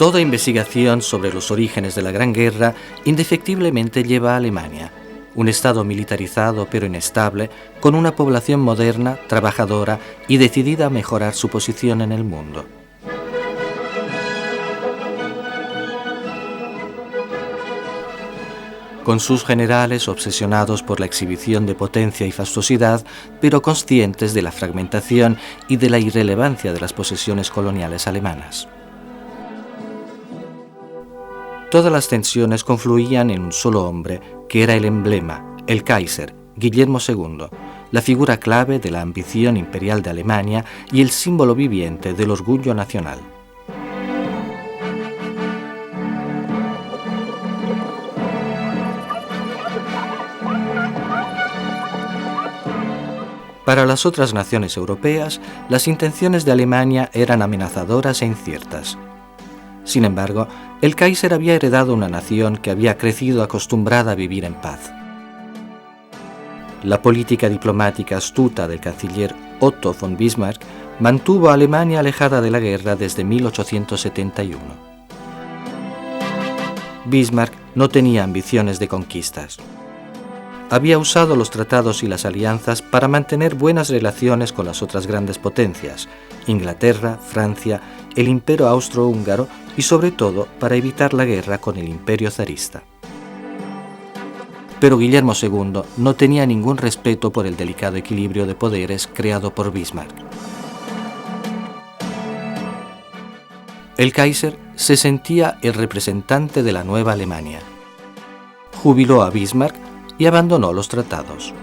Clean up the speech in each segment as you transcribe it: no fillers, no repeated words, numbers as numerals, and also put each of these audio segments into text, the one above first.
Toda investigación sobre los orígenes de la Gran Guerra indefectiblemente lleva a Alemania, un estado militarizado pero inestable, con una población moderna, trabajadora y decidida a mejorar su posición en el mundo. Con sus generales obsesionados por la exhibición de potencia y fastuosidad, pero conscientes de la fragmentación y de la irrelevancia de las posesiones coloniales alemanas. Todas las tensiones confluían en un solo hombre, que era el emblema, el Kaiser, Guillermo II, la figura clave de la ambición imperial de Alemania y el símbolo viviente del orgullo nacional. Para las otras naciones europeas, las intenciones de Alemania eran amenazadoras e inciertas. Sin embargo, el Kaiser había heredado una nación que había crecido acostumbrada a vivir en paz. La política diplomática astuta del canciller Otto von Bismarck mantuvo a Alemania alejada de la guerra desde 1871. Bismarck no tenía ambiciones de conquistas. Había usado los tratados y las alianzas para mantener buenas relaciones con las otras grandes potencias, Inglaterra, Francia, el Imperio Austrohúngaro y sobre todo para evitar la guerra con el Imperio zarista. Pero Guillermo II no tenía ningún respeto por el delicado equilibrio de poderes creado por Bismarck. El Kaiser se sentía el representante de la nueva Alemania. Jubiló a Bismarck y abandonó los tratados.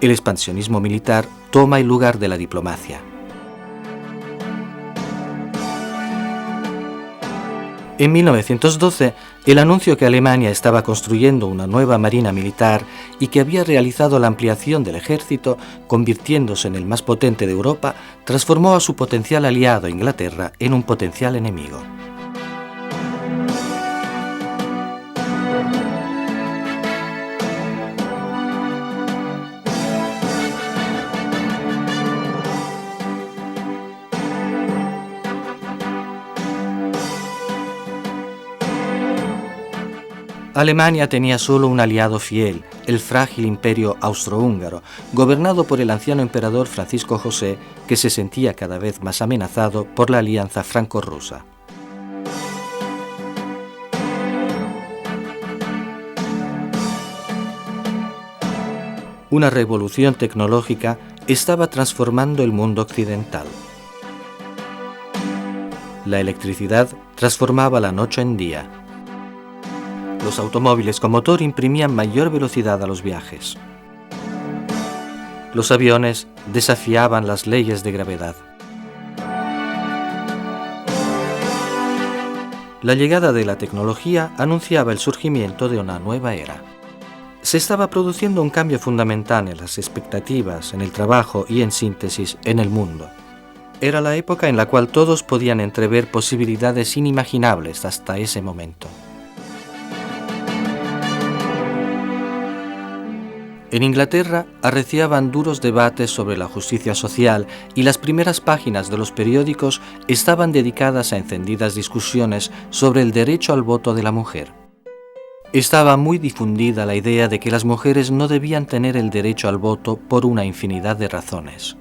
El expansionismo militar toma el lugar de la diplomacia. En 1912, el anuncio que Alemania estaba construyendo una nueva marina militar y que había realizado la ampliación del ejército, convirtiéndose en el más potente de Europa, transformó a su potencial aliado Inglaterra en un potencial enemigo. Alemania tenía solo un aliado fiel, el frágil imperio austrohúngaro, gobernado por el anciano emperador Francisco José, que se sentía cada vez más amenazado por la alianza franco-rusa. Una revolución tecnológica estaba transformando el mundo occidental. La electricidad transformaba la noche en día. Los automóviles con motor imprimían mayor velocidad a los viajes. Los aviones desafiaban las leyes de gravedad. La llegada de la tecnología anunciaba el surgimiento de una nueva era. Se estaba produciendo un cambio fundamental en las expectativas, en el trabajo y, en síntesis, en el mundo. Era la época en la cual todos podían entrever posibilidades inimaginables hasta ese momento. En Inglaterra arreciaban duros debates sobre la justicia social y las primeras páginas de los periódicos estaban dedicadas a encendidas discusiones sobre el derecho al voto de la mujer. Estaba muy difundida la idea de que las mujeres no debían tener el derecho al voto por una infinidad de razones.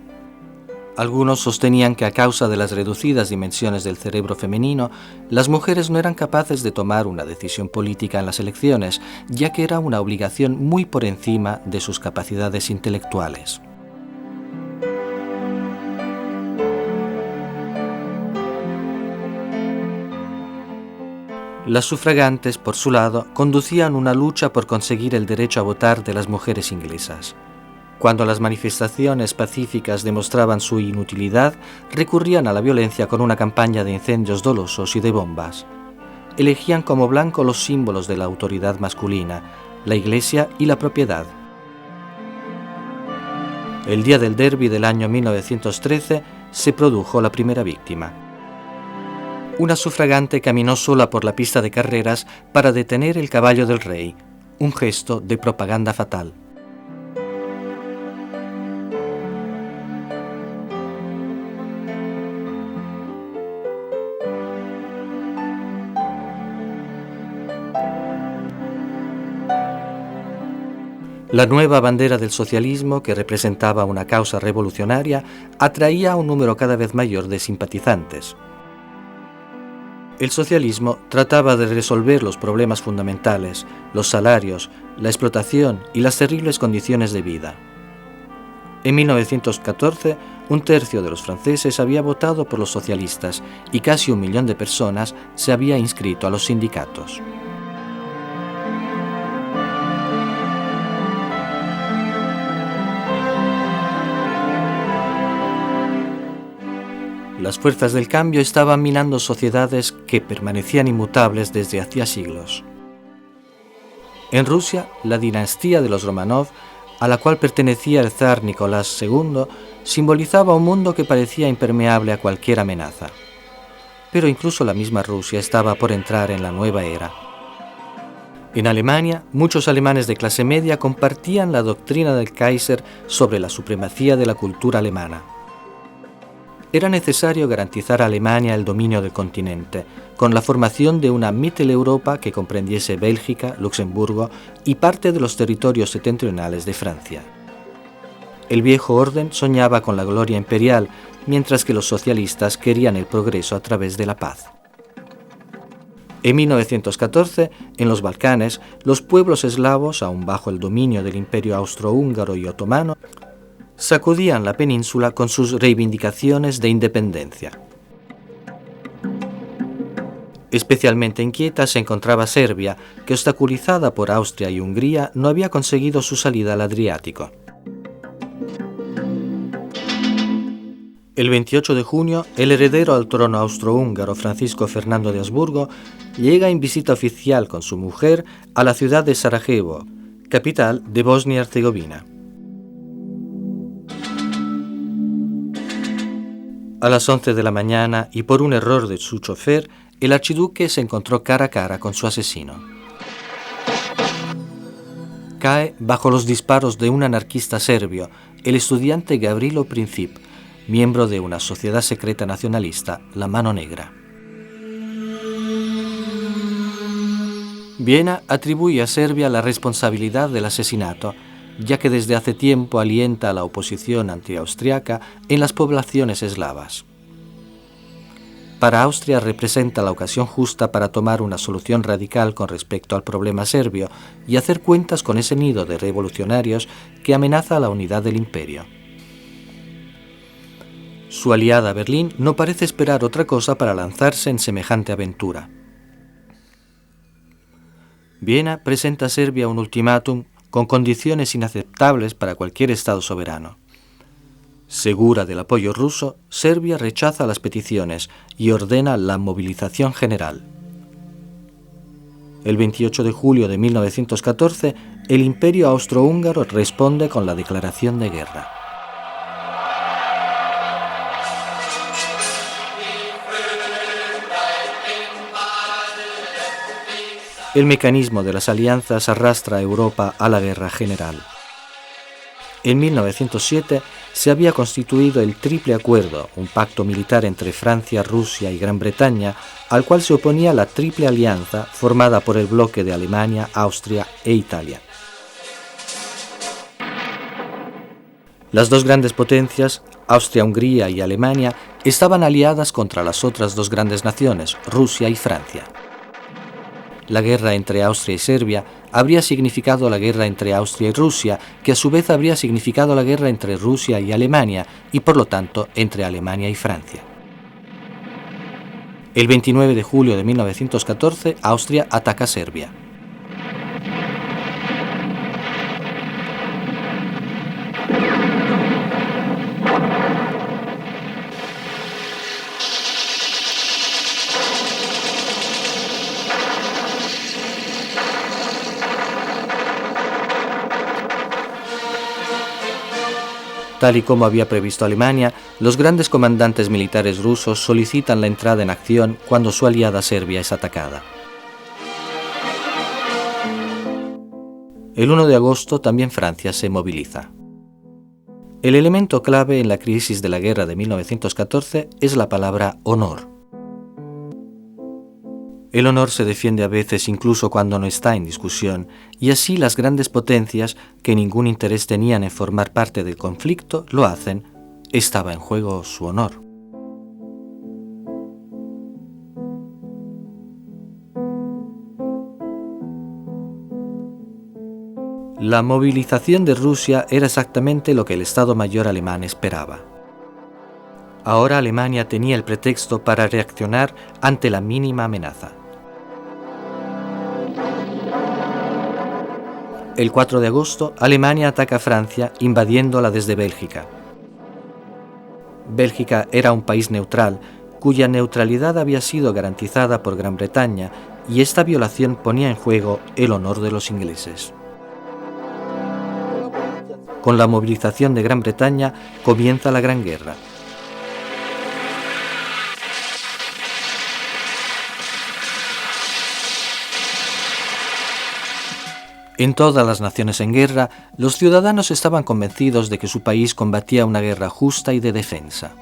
Algunos sostenían que a causa de las reducidas dimensiones del cerebro femenino, las mujeres no eran capaces de tomar una decisión política en las elecciones, ya que era una obligación muy por encima de sus capacidades intelectuales. Las sufragantes, por su lado, conducían una lucha por conseguir el derecho a votar de las mujeres inglesas. Cuando las manifestaciones pacíficas demostraban su inutilidad, recurrían a la violencia con una campaña de incendios dolosos y de bombas. Elegían como blanco los símbolos de la autoridad masculina, la iglesia y la propiedad. El día del derbi del año 1913 se produjo la primera víctima. Una sufragante caminó sola por la pista de carreras para detener el caballo del rey, un gesto de propaganda fatal. La nueva bandera del socialismo, que representaba una causa revolucionaria, atraía a un número cada vez mayor de simpatizantes. El socialismo trataba de resolver los problemas fundamentales, los salarios, la explotación y las terribles condiciones de vida. En 1914, un tercio de los franceses había votado por los socialistas y casi 1 millón de personas se había inscrito a los sindicatos. Las fuerzas del cambio estaban minando sociedades que permanecían inmutables desde hacía siglos. En Rusia, la dinastía de los Romanov, a la cual pertenecía el zar Nicolás II, simbolizaba un mundo que parecía impermeable a cualquier amenaza. Pero incluso la misma Rusia estaba por entrar en la nueva era. En Alemania, muchos alemanes de clase media compartían la doctrina del Kaiser sobre la supremacía de la cultura alemana. Era necesario garantizar a Alemania el dominio del continente, con la formación de una Mitteleuropa que comprendiese Bélgica, Luxemburgo y parte de los territorios septentrionales de Francia. El viejo orden soñaba con la gloria imperial, mientras que los socialistas querían el progreso a través de la paz. En 1914, en los Balcanes, los pueblos eslavos, aún bajo el dominio del Imperio austrohúngaro y otomano, sacudían la península con sus reivindicaciones de independencia. Especialmente inquieta se encontraba Serbia, que obstaculizada por Austria y Hungría no había conseguido su salida al Adriático. El 28 de junio, el heredero al trono austrohúngaro Francisco Fernando de Habsburgo llega en visita oficial con su mujer a la ciudad de Sarajevo, capital de Bosnia y Herzegovina. A las 11 de la mañana, y por un error de su chofer, el archiduque se encontró cara a cara con su asesino. Cae bajo los disparos de un anarquista serbio, el estudiante Gavrilo Princip, miembro de una sociedad secreta nacionalista, la Mano Negra. Viena atribuye a Serbia la responsabilidad del asesinato, ya que desde hace tiempo alienta a la oposición antiaustriaca en las poblaciones eslavas. Para Austria representa la ocasión justa para tomar una solución radical con respecto al problema serbio y hacer cuentas con ese nido de revolucionarios que amenaza la unidad del imperio. Su aliada Berlín no parece esperar otra cosa para lanzarse en semejante aventura. Viena presenta a Serbia un ultimátum con condiciones inaceptables para cualquier Estado soberano. Segura del apoyo ruso, Serbia rechaza las peticiones y ordena la movilización general. El 28 de julio de 1914, el Imperio austrohúngaro responde con la declaración de guerra. El mecanismo de las alianzas arrastra a Europa a la guerra general. En 1907 se había constituido el Triple Acuerdo, un pacto militar entre Francia, Rusia y Gran Bretaña, al cual se oponía la Triple Alianza formada por el bloque de Alemania, Austria e Italia. Las dos grandes potencias, Austria-Hungría y Alemania, estaban aliadas contra las otras dos grandes naciones, Rusia y Francia. La guerra entre Austria y Serbia habría significado la guerra entre Austria y Rusia, que a su vez habría significado la guerra entre Rusia y Alemania, y por lo tanto entre Alemania y Francia. El 29 de julio de 1914, Austria ataca a Serbia. Tal y como había previsto Alemania, los grandes comandantes militares rusos solicitan la entrada en acción cuando su aliada Serbia es atacada. El 1 de agosto también Francia se moviliza. El elemento clave en la crisis de la guerra de 1914 es la palabra honor. El honor se defiende a veces incluso cuando no está en discusión, y así las grandes potencias, que ningún interés tenían en formar parte del conflicto, lo hacen. Estaba en juego su honor. La movilización de Rusia era exactamente lo que el Estado Mayor alemán esperaba. Ahora Alemania tenía el pretexto para reaccionar ante la mínima amenaza. El 4 de agosto, Alemania ataca a Francia invadiéndola desde Bélgica. Bélgica era un país neutral, cuya neutralidad había sido garantizada por Gran Bretaña, y esta violación ponía en juego el honor de los ingleses. Con la movilización de Gran Bretaña comienza la Gran Guerra. En todas las naciones en guerra, los ciudadanos estaban convencidos de que su país combatía una guerra justa y de defensa.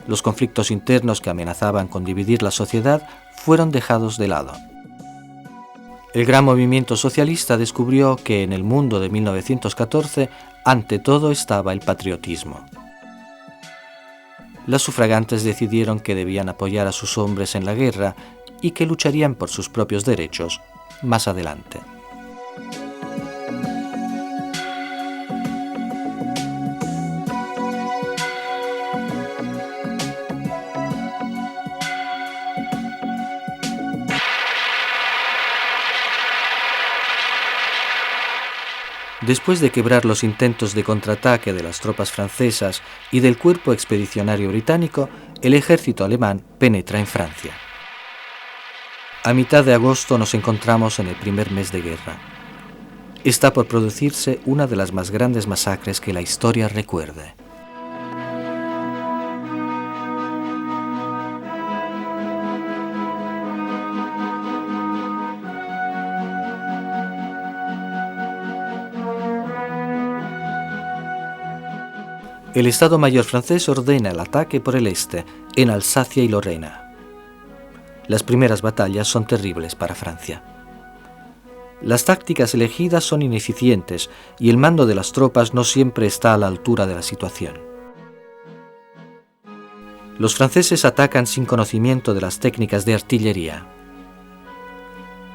Los conflictos internos que amenazaban con dividir la sociedad fueron dejados de lado. El gran movimiento socialista descubrió que en el mundo de 1914, ante todo estaba el patriotismo. Las sufragantes decidieron que debían apoyar a sus hombres en la guerra y que lucharían por sus propios derechos más adelante. Después de quebrar los intentos de contraataque de las tropas francesas y del cuerpo expedicionario británico, el ejército alemán penetra en Francia. A mitad de agosto nos encontramos en el primer mes de guerra. Está por producirse una de las más grandes masacres que la historia recuerde. El Estado Mayor francés ordena el ataque por el este, en Alsacia y Lorena. Las primeras batallas son terribles para Francia. Las tácticas elegidas son ineficientes y el mando de las tropas no siempre está a la altura de la situación. Los franceses atacan sin conocimiento de las técnicas de artillería.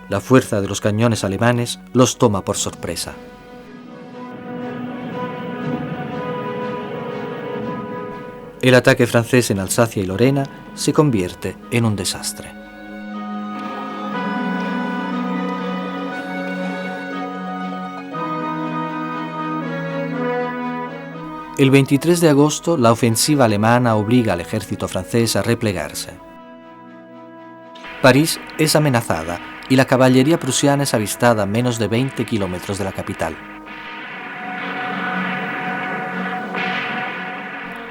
La fuerza de los cañones alemanes los toma por sorpresa. El ataque francés en Alsacia y Lorena se convierte en un desastre. El 23 de agosto, la ofensiva alemana obliga al ejército francés a replegarse. París es amenazada y la caballería prusiana es avistada a menos de 20 kilómetros de la capital.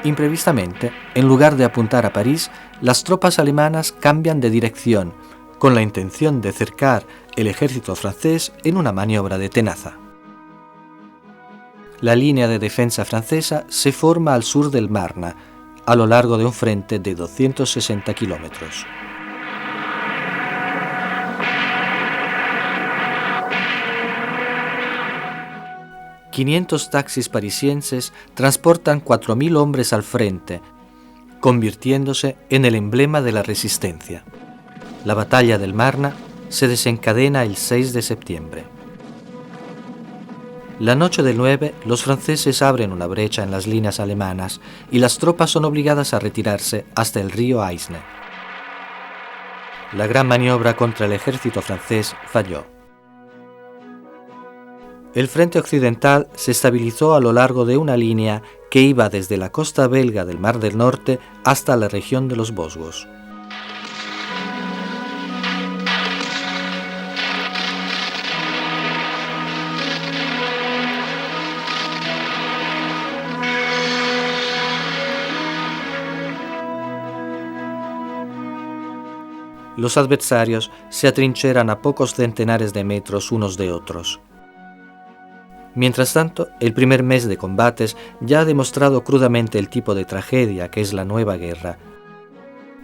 Imprevistamente, en lugar de apuntar a París, las tropas alemanas cambian de dirección, con la intención de cercar el ejército francés en una maniobra de tenaza. La línea de defensa francesa se forma al sur del Marne, a lo largo de un frente de 260 kilómetros. ...500 taxis parisienses transportan 4.000 hombres al frente, convirtiéndose en el emblema de la resistencia. La batalla del Marne se desencadena el 6 de septiembre. La noche del 9, los franceses abren una brecha en las líneas alemanas y las tropas son obligadas a retirarse hasta el río Aisne. La gran maniobra contra el ejército francés falló. El frente occidental se estabilizó a lo largo de una línea que iba desde la costa belga del Mar del Norte hasta la región de los Vosgos. Los adversarios se atrincheran a pocos centenares de metros unos de otros. Mientras tanto, el primer mes de combates ya ha demostrado crudamente el tipo de tragedia que es la nueva guerra.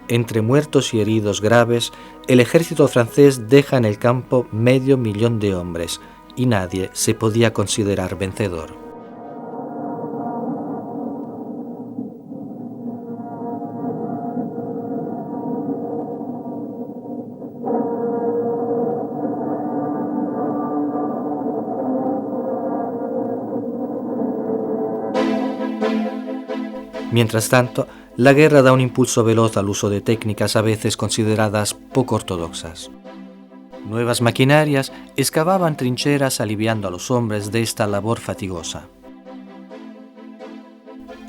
Entre muertos y heridos graves, el ejército francés deja en el campo 500.000 de hombres y nadie se podía considerar vencedor. Mientras tanto, la guerra da un impulso veloz al uso de técnicas a veces consideradas poco ortodoxas. Nuevas maquinarias excavaban trincheras aliviando a los hombres de esta labor fatigosa.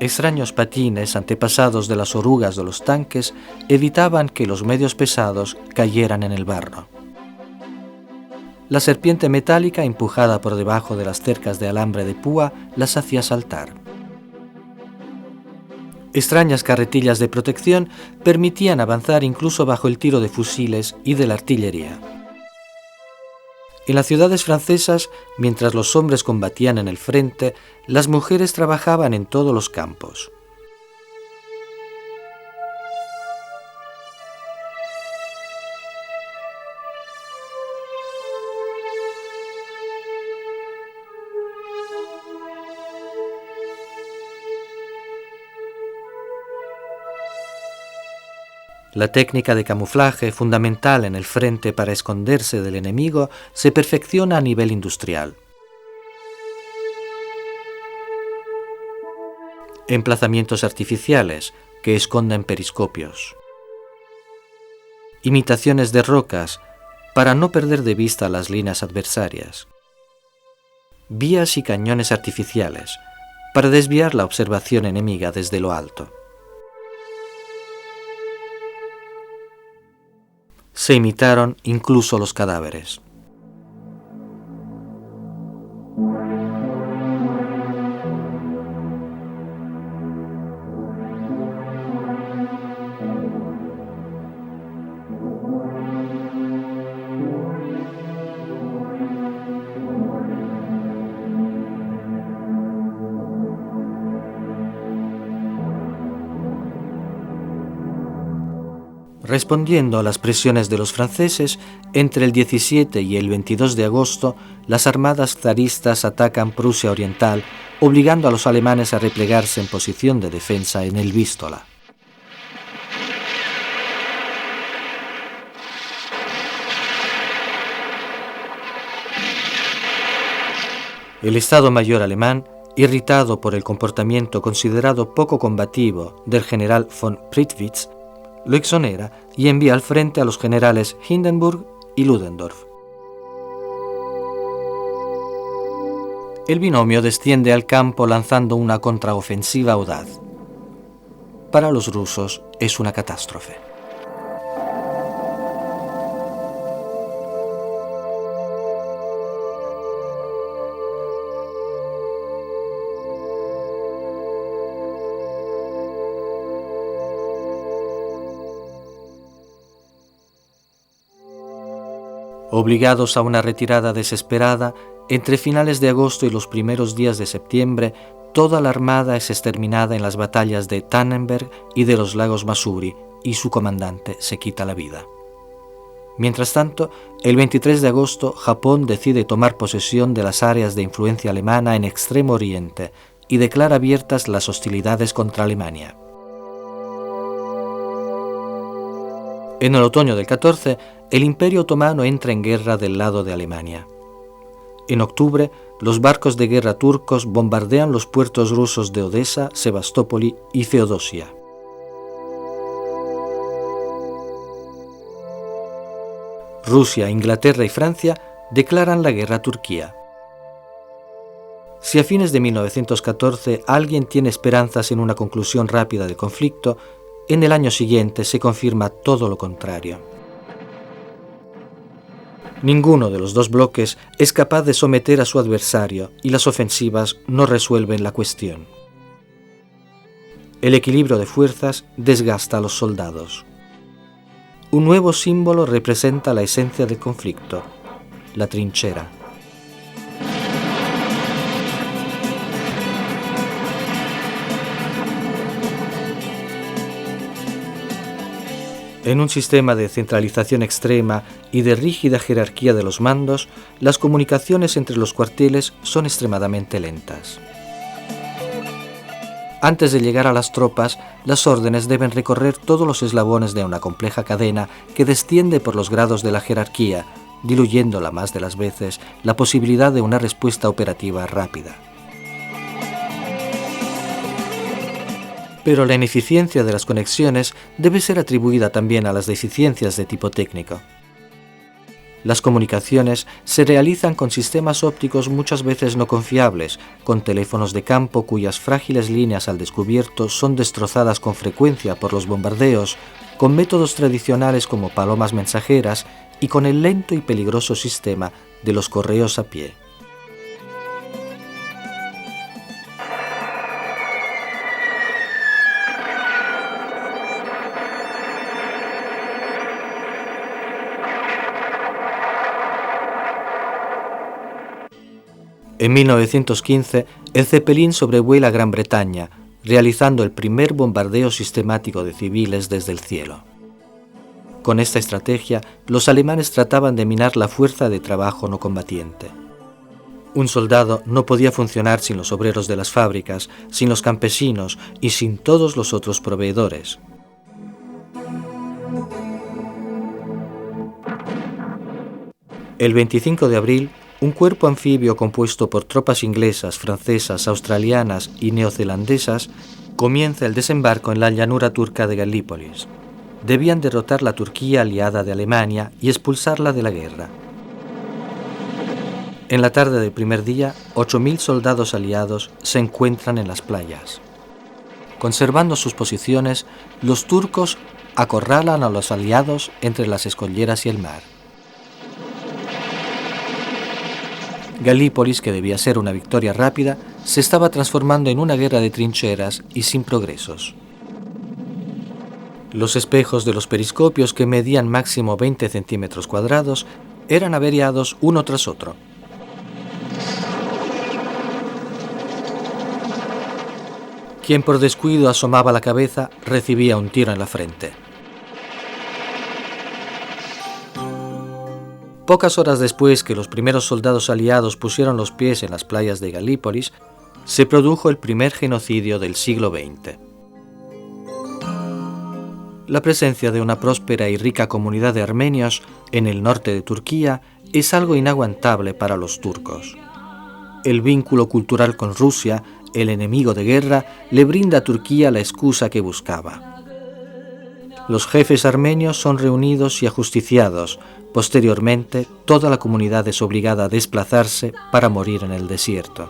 Extraños patines, antepasados de las orugas de los tanques, evitaban que los medios pesados cayeran en el barro. La serpiente metálica, empujada por debajo de las cercas de alambre de púa, las hacía saltar. Extrañas carretillas de protección permitían avanzar incluso bajo el tiro de fusiles y de la artillería. En las ciudades francesas, mientras los hombres combatían en el frente, las mujeres trabajaban en todos los campos. La técnica de camuflaje, fundamental en el frente para esconderse del enemigo, se perfecciona a nivel industrial. Emplazamientos artificiales que esconden periscopios. Imitaciones de rocas para no perder de vista las líneas adversarias. Vías y cañones artificiales para desviar la observación enemiga desde lo alto. Se imitaron incluso los cadáveres. Respondiendo a las presiones de los franceses, entre el 17 y el 22 de agosto, las armadas zaristas atacan Prusia Oriental, obligando a los alemanes a replegarse en posición de defensa en el Vístula. El Estado Mayor alemán, irritado por el comportamiento considerado poco combativo del general von Prittwitz, lo exonera y envía al frente a los generales Hindenburg y Ludendorff. El binomio desciende al campo lanzando una contraofensiva audaz. Para los rusos es una catástrofe. Obligados a una retirada desesperada, entre finales de agosto y los primeros días de septiembre, toda la armada es exterminada en las batallas de Tannenberg y de los lagos Masuri, y su comandante se quita la vida. Mientras tanto, el 23 de agosto, Japón decide tomar posesión de las áreas de influencia alemana en Extremo Oriente y declara abiertas las hostilidades contra Alemania. En el otoño del 14, el Imperio Otomano entra en guerra del lado de Alemania. En octubre, los barcos de guerra turcos bombardean los puertos rusos de Odessa, Sebastopoli y Feodosia. Rusia, Inglaterra y Francia declaran la guerra a Turquía. Si a fines de 1914 alguien tiene esperanzas en una conclusión rápida del conflicto, en el año siguiente se confirma todo lo contrario. Ninguno de los dos bloques es capaz de someter a su adversario y las ofensivas no resuelven la cuestión. El equilibrio de fuerzas desgasta a los soldados. Un nuevo símbolo representa la esencia del conflicto, la trinchera. En un sistema de centralización extrema y de rígida jerarquía de los mandos, las comunicaciones entre los cuarteles son extremadamente lentas. Antes de llegar a las tropas, las órdenes deben recorrer todos los eslabones de una compleja cadena que desciende por los grados de la jerarquía, diluyendo la más de las veces la posibilidad de una respuesta operativa rápida. Pero la ineficiencia de las conexiones debe ser atribuida también a las deficiencias de tipo técnico. Las comunicaciones se realizan con sistemas ópticos muchas veces no confiables, con teléfonos de campo cuyas frágiles líneas al descubierto son destrozadas con frecuencia por los bombardeos, con métodos tradicionales como palomas mensajeras y con el lento y peligroso sistema de los correos a pie. En 1915, el Zeppelin sobrevuela Gran Bretaña, realizando el primer bombardeo sistemático de civiles desde el cielo. Con esta estrategia, los alemanes trataban de minar la fuerza de trabajo no combatiente. Un soldado no podía funcionar sin los obreros de las fábricas, sin los campesinos y sin todos los otros proveedores. El 25 de abril, un cuerpo anfibio compuesto por tropas inglesas, francesas, australianas y neozelandesas comienza el desembarco en la llanura turca de Galípolis. Debían derrotar la Turquía aliada de Alemania y expulsarla de la guerra. En la tarde del primer día, 8.000 soldados aliados se encuentran en las playas. Conservando sus posiciones, los turcos acorralan a los aliados entre las escolleras y el mar. Galípolis, que debía ser una victoria rápida, se estaba transformando en una guerra de trincheras y sin progresos. Los espejos de los periscopios, que medían máximo 20 centímetros cuadrados, eran averiados uno tras otro. Quien por descuido asomaba la cabeza recibía un tiro en la frente. Pocas horas después que los primeros soldados aliados pusieron los pies en las playas de Galípolis, se produjo el primer genocidio del siglo XX. La presencia de una próspera y rica comunidad de armenios en el norte de Turquía es algo inaguantable para los turcos. El vínculo cultural con Rusia, el enemigo de guerra, le brinda a Turquía la excusa que buscaba. Los jefes armenios son reunidos y ajusticiados. Posteriormente, toda la comunidad es obligada a desplazarse para morir en el desierto.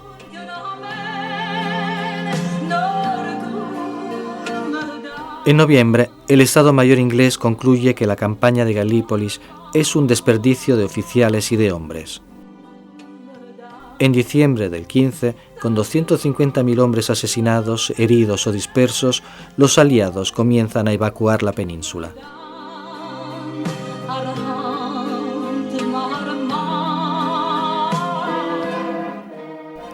En noviembre, el Estado Mayor inglés concluye que la campaña de Galípolis es un desperdicio de oficiales y de hombres. En diciembre del 15, con 250.000 hombres asesinados, heridos o dispersos, los aliados comienzan a evacuar la península.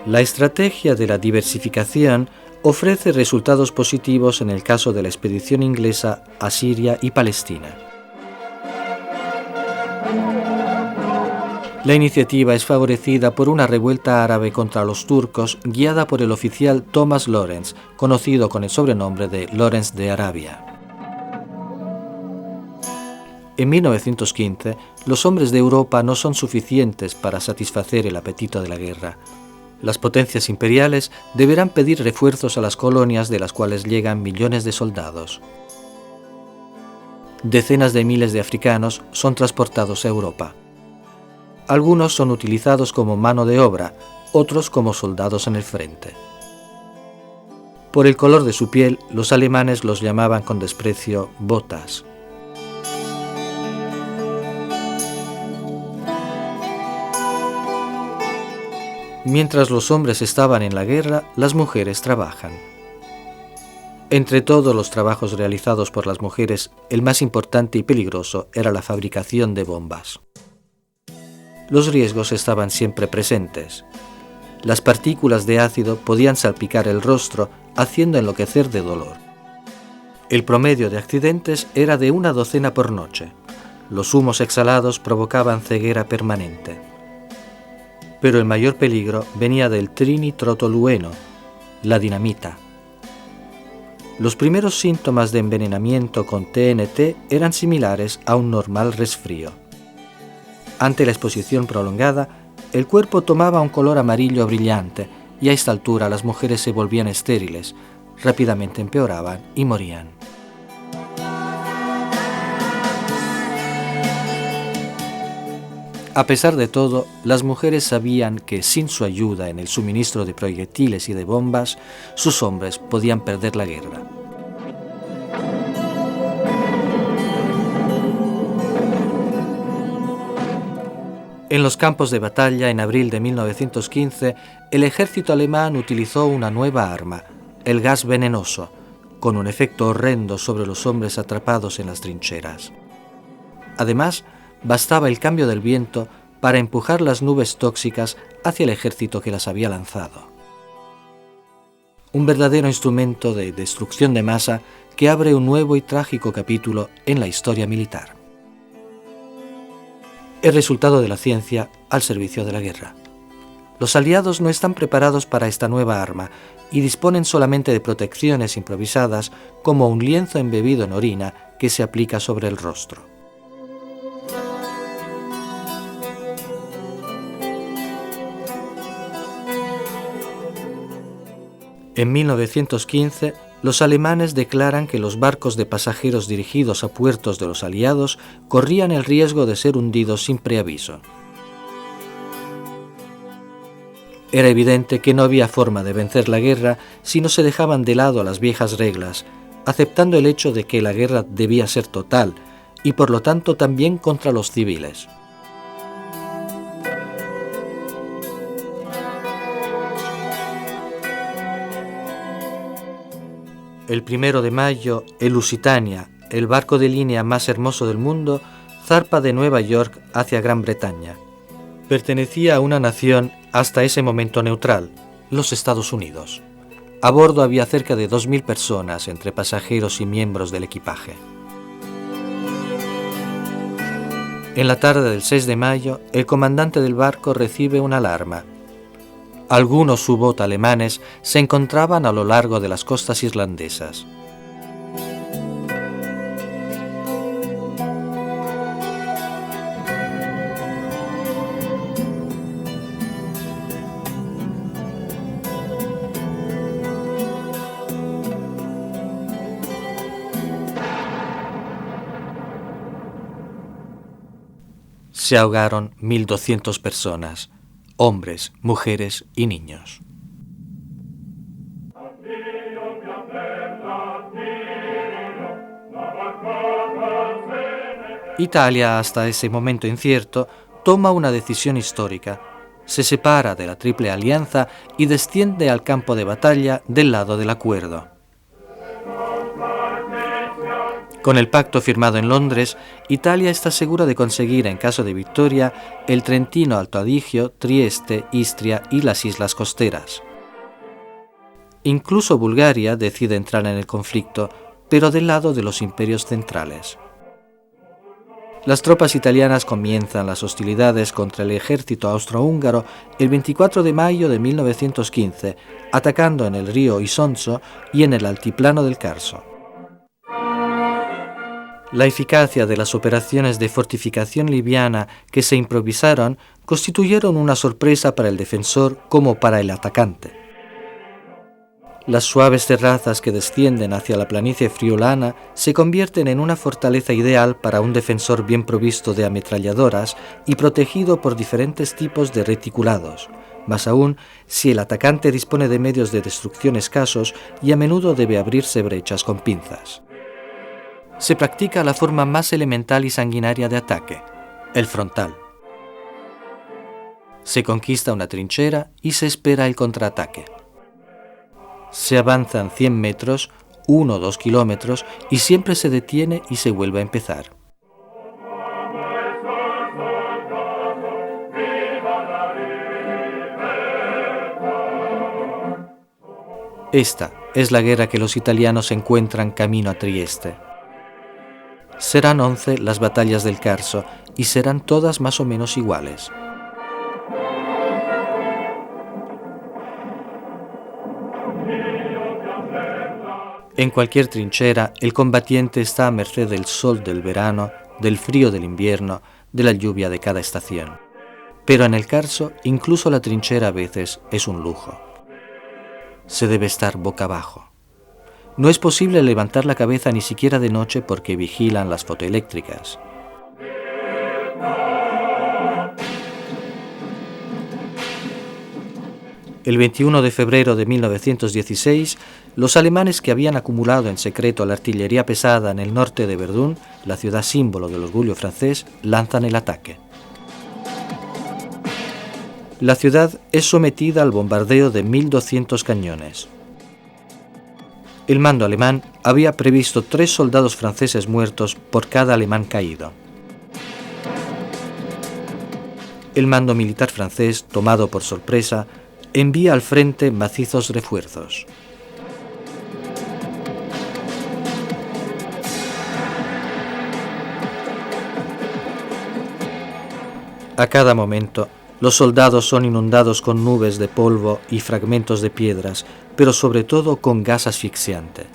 La estrategia de la diversificación ofrece resultados positivos en el caso de la expedición inglesa a Siria y Palestina. La iniciativa es favorecida por una revuelta árabe contra los turcos guiada por el oficial Thomas Lawrence, conocido con el sobrenombre de Lawrence de Arabia. En 1915, los hombres de Europa no son suficientes para satisfacer el apetito de la guerra. Las potencias imperiales deberán pedir refuerzos a las colonias de las cuales llegan millones de soldados. Decenas de miles de africanos son transportados a Europa. Algunos son utilizados como mano de obra, otros como soldados en el frente. Por el color de su piel, los alemanes los llamaban con desprecio botas. Mientras los hombres estaban en la guerra, las mujeres trabajan. Entre todos los trabajos realizados por las mujeres, el más importante y peligroso era la fabricación de bombas. Los riesgos estaban siempre presentes. Las partículas de ácido podían salpicar el rostro, haciendo enloquecer de dolor. El promedio de accidentes era de 1 docena por noche. Los humos exhalados provocaban ceguera permanente. Pero el mayor peligro venía del trinitrotolueno, la dinamita. Los primeros síntomas de envenenamiento con TNT eran similares a un normal resfrío. Ante la exposición prolongada, el cuerpo tomaba un color amarillo brillante y a esta altura las mujeres se volvían estériles, rápidamente empeoraban y morían. A pesar de todo, las mujeres sabían que sin su ayuda en el suministro de proyectiles y de bombas, sus hombres podían perder la guerra. En los campos de batalla, en abril de 1915, el ejército alemán utilizó una nueva arma, el gas venenoso, con un efecto horrendo sobre los hombres atrapados en las trincheras. Además, bastaba el cambio del viento para empujar las nubes tóxicas hacia el ejército que las había lanzado. Un verdadero instrumento de destrucción de masa que abre un nuevo y trágico capítulo en la historia militar. El resultado de la ciencia al servicio de la guerra. Los aliados no están preparados para esta nueva arma y disponen solamente de protecciones improvisadas como un lienzo embebido en orina que se aplica sobre el rostro. En 1915, los alemanes declaran que los barcos de pasajeros dirigidos a puertos de los aliados corrían el riesgo de ser hundidos sin preaviso. Era evidente que no había forma de vencer la guerra si no se dejaban de lado las viejas reglas, aceptando el hecho de que la guerra debía ser total y por lo tanto también contra los civiles. El 1 de mayo, el Lusitania, el barco de línea más hermoso del mundo, zarpa de Nueva York hacia Gran Bretaña. Pertenecía a una nación hasta ese momento neutral, los Estados Unidos. A bordo había cerca de 2.000 personas entre pasajeros y miembros del equipaje. En la tarde del 6 de mayo, el comandante del barco recibe una alarma. Algunos U-boot alemanes se encontraban a lo largo de las costas irlandesas. Se ahogaron 1.200 personas, hombres, mujeres y niños. Italia, hasta ese momento incierto, toma una decisión histórica. Se separa de la Triple Alianza y desciende al campo de batalla del lado del acuerdo. Con el pacto firmado en Londres, Italia está segura de conseguir, en caso de victoria, el Trentino Alto Adigio, Trieste, Istria y las islas costeras. Incluso Bulgaria decide entrar en el conflicto, pero del lado de los imperios centrales. Las tropas italianas comienzan las hostilidades contra el ejército austrohúngaro el 24 de mayo de 1915, atacando en el río Isonzo y en el altiplano del Carso. La eficacia de las operaciones de fortificación liviana que se improvisaron constituyeron una sorpresa para el defensor como para el atacante. Las suaves terrazas que descienden hacia la planicie friulana se convierten en una fortaleza ideal para un defensor bien provisto de ametralladoras y protegido por diferentes tipos de reticulados, más aún si el atacante dispone de medios de destrucción escasos y a menudo debe abrirse brechas con pinzas. Se practica la forma más elemental y sanguinaria de ataque, el frontal. Se conquista una trinchera y se espera el contraataque. Se avanzan 100 metros, 1 o 2 kilómetros y siempre se detiene y se vuelve a empezar. Esta es la guerra que los italianos encuentran camino a Trieste. Serán 11 las batallas del Carso y serán todas más o menos iguales. En cualquier trinchera, el combatiente está a merced del sol del verano, del frío del invierno, de la lluvia de cada estación. Pero en el Carso, incluso la trinchera a veces es un lujo. Se debe estar boca abajo. No es posible levantar la cabeza ni siquiera de noche porque vigilan las fotoeléctricas. El 21 de febrero de 1916, los alemanes que habían acumulado en secreto la artillería pesada en el norte de Verdún, la ciudad símbolo del orgullo francés, lanzan el ataque. La ciudad es sometida al bombardeo de 1.200 cañones. El mando alemán había previsto 3 soldados franceses muertos por cada alemán caído. El mando militar francés, tomado por sorpresa, envía al frente macizos refuerzos. A cada momento, los soldados son inundados con nubes de polvo y fragmentos de piedras, pero sobre todo con gas asfixiante.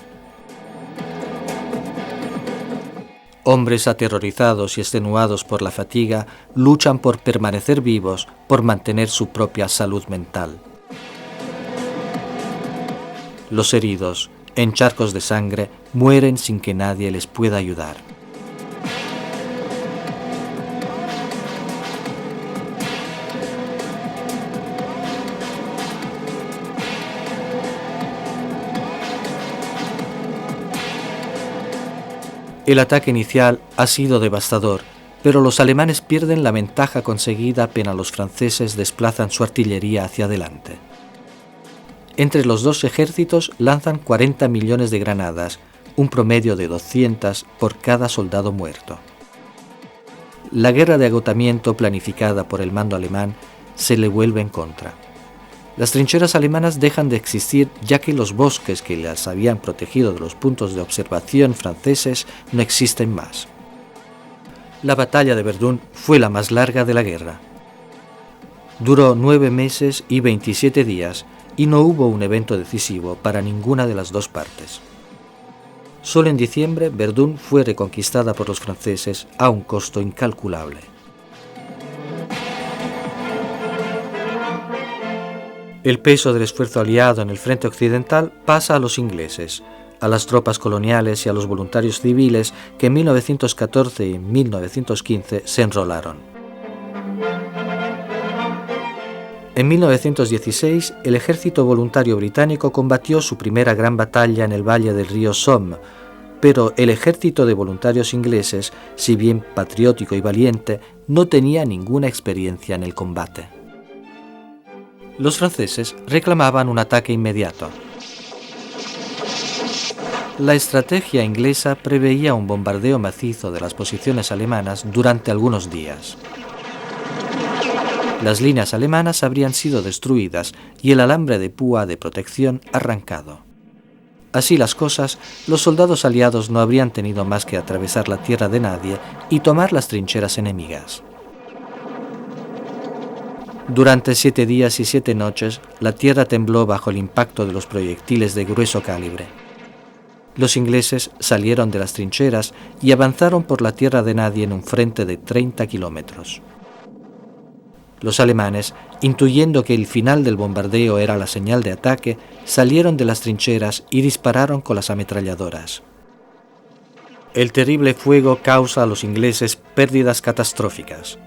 Hombres aterrorizados y extenuados por la fatiga luchan por permanecer vivos, por mantener su propia salud mental. Los heridos, en charcos de sangre, mueren sin que nadie les pueda ayudar. El ataque inicial ha sido devastador, pero los alemanes pierden la ventaja conseguida apenas los franceses desplazan su artillería hacia adelante. Entre los dos ejércitos lanzan 40 millones de granadas, un promedio de 200 por cada soldado muerto. La guerra de agotamiento planificada por el mando alemán se le vuelve en contra. Las trincheras alemanas dejan de existir ya que los bosques que las habían protegido de los puntos de observación franceses no existen más. La batalla de Verdún fue la más larga de la guerra. Duró 9 meses y 27 días y no hubo un evento decisivo para ninguna de las dos partes. Solo en diciembre Verdún fue reconquistada por los franceses a un costo incalculable. El peso del esfuerzo aliado en el frente occidental pasa a los ingleses, a las tropas coloniales y a los voluntarios civiles que en 1914 y 1915 se enrolaron. En 1916, el ejército voluntario británico combatió su primera gran batalla en el valle del río Somme, pero el ejército de voluntarios ingleses, si bien patriótico y valiente, no tenía ninguna experiencia en el combate. Los franceses reclamaban un ataque inmediato. La estrategia inglesa preveía un bombardeo macizo de las posiciones alemanas durante algunos días. Las líneas alemanas habrían sido destruidas y el alambre de púa de protección arrancado. Así las cosas, los soldados aliados no habrían tenido más que atravesar la tierra de nadie y tomar las trincheras enemigas. Durante 7 días y 7 noches, la tierra tembló bajo el impacto de los proyectiles de grueso calibre. Los ingleses salieron de las trincheras y avanzaron por la tierra de nadie en un frente de 30 kilómetros. Los alemanes, intuyendo que el final del bombardeo era la señal de ataque, salieron de las trincheras y dispararon con las ametralladoras. El terrible fuego causa a los ingleses pérdidas catastróficas.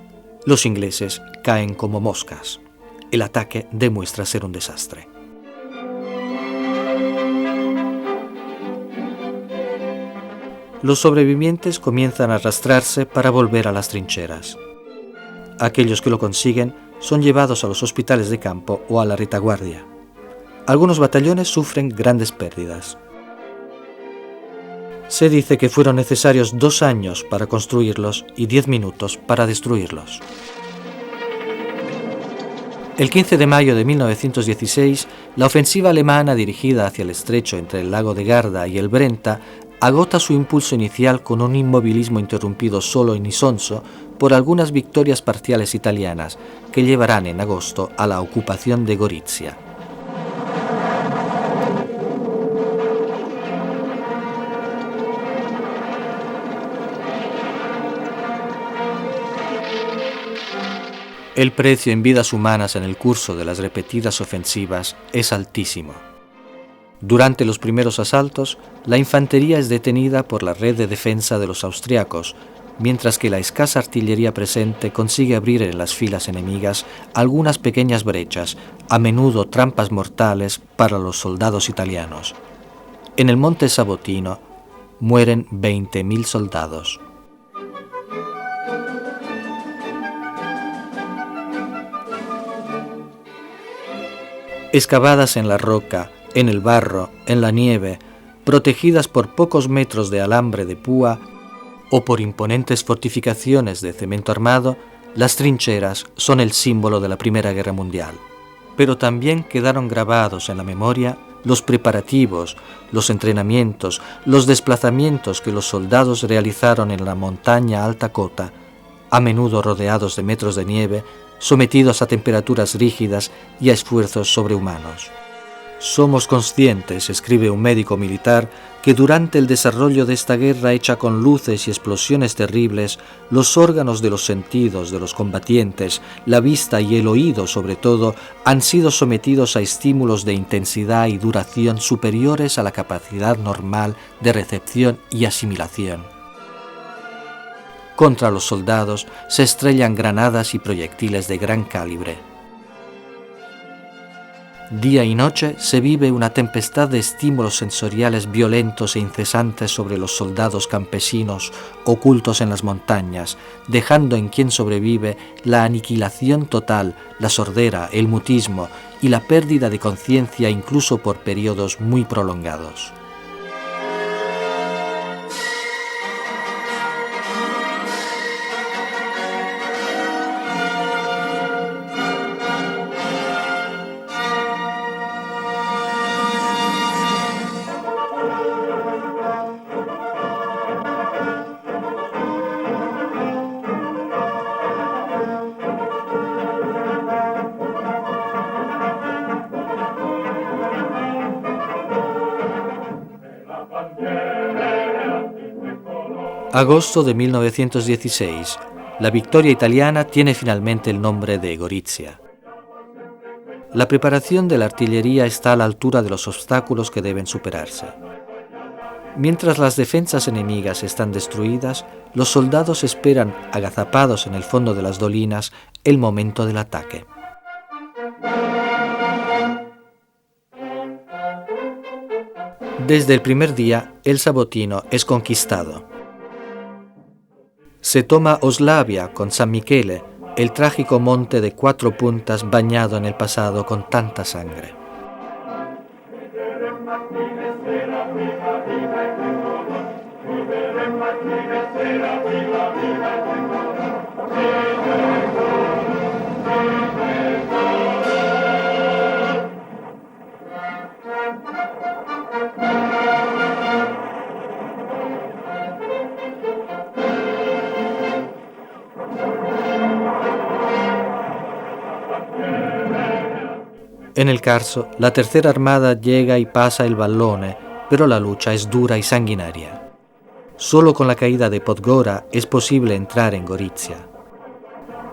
Los ingleses caen como moscas. El ataque demuestra ser un desastre. Los sobrevivientes comienzan a arrastrarse para volver a las trincheras. Aquellos que lo consiguen son llevados a los hospitales de campo o a la retaguardia. Algunos batallones sufren grandes pérdidas. Se dice que fueron necesarios 2 años para construirlos y 10 minutos para destruirlos. El 15 de mayo de 1916, la ofensiva alemana dirigida hacia el estrecho entre el lago de Garda y el Brenta agota su impulso inicial con un inmovilismo interrumpido solo en Isonzo por algunas victorias parciales italianas que llevarán en agosto a la ocupación de Gorizia. El precio en vidas humanas en el curso de las repetidas ofensivas es altísimo. Durante los primeros asaltos, la infantería es detenida por la red de defensa de los austriacos, mientras que la escasa artillería presente consigue abrir en las filas enemigas algunas pequeñas brechas, a menudo trampas mortales para los soldados italianos. En el monte Sabotino mueren 20.000 soldados. Excavadas en la roca, en el barro, en la nieve, protegidas por pocos metros de alambre de púa o por imponentes fortificaciones de cemento armado, las trincheras son el símbolo de la Primera Guerra Mundial. Pero también quedaron grabados en la memoria los preparativos, los entrenamientos, los desplazamientos que los soldados realizaron en la montaña Alta Cota, a menudo rodeados de metros de nieve, sometidos a temperaturas rígidas y a esfuerzos sobrehumanos. Somos conscientes, escribe un médico militar, que durante el desarrollo de esta guerra hecha con luces y explosiones terribles, los órganos de los sentidos de los combatientes, la vista y el oído sobre todo, han sido sometidos a estímulos de intensidad y duración superiores a la capacidad normal de recepción y asimilación. Contra los soldados se estrellan granadas y proyectiles de gran calibre. Día y noche se vive una tempestad de estímulos sensoriales violentos e incesantes sobre los soldados campesinos ocultos en las montañas, dejando en quien sobrevive la aniquilación total, la sordera, el mutismo y la pérdida de conciencia incluso por periodos muy prolongados. Agosto de 1916. La victoria italiana tiene finalmente el nombre de Gorizia. La preparación de la artillería está a la altura de los obstáculos que deben superarse. Mientras las defensas enemigas están destruidas, los soldados esperan, agazapados en el fondo de las dolinas, el momento del ataque. Desde el primer día, el Sabotino es conquistado. Se toma Oslavia con San Michele, el trágico monte de 4 puntas bañado en el pasado con tanta sangre. En el Carso, la Tercera Armada llega y pasa el Vallone, pero la lucha es dura y sanguinaria. Solo con la caída de Podgora es posible entrar en Gorizia.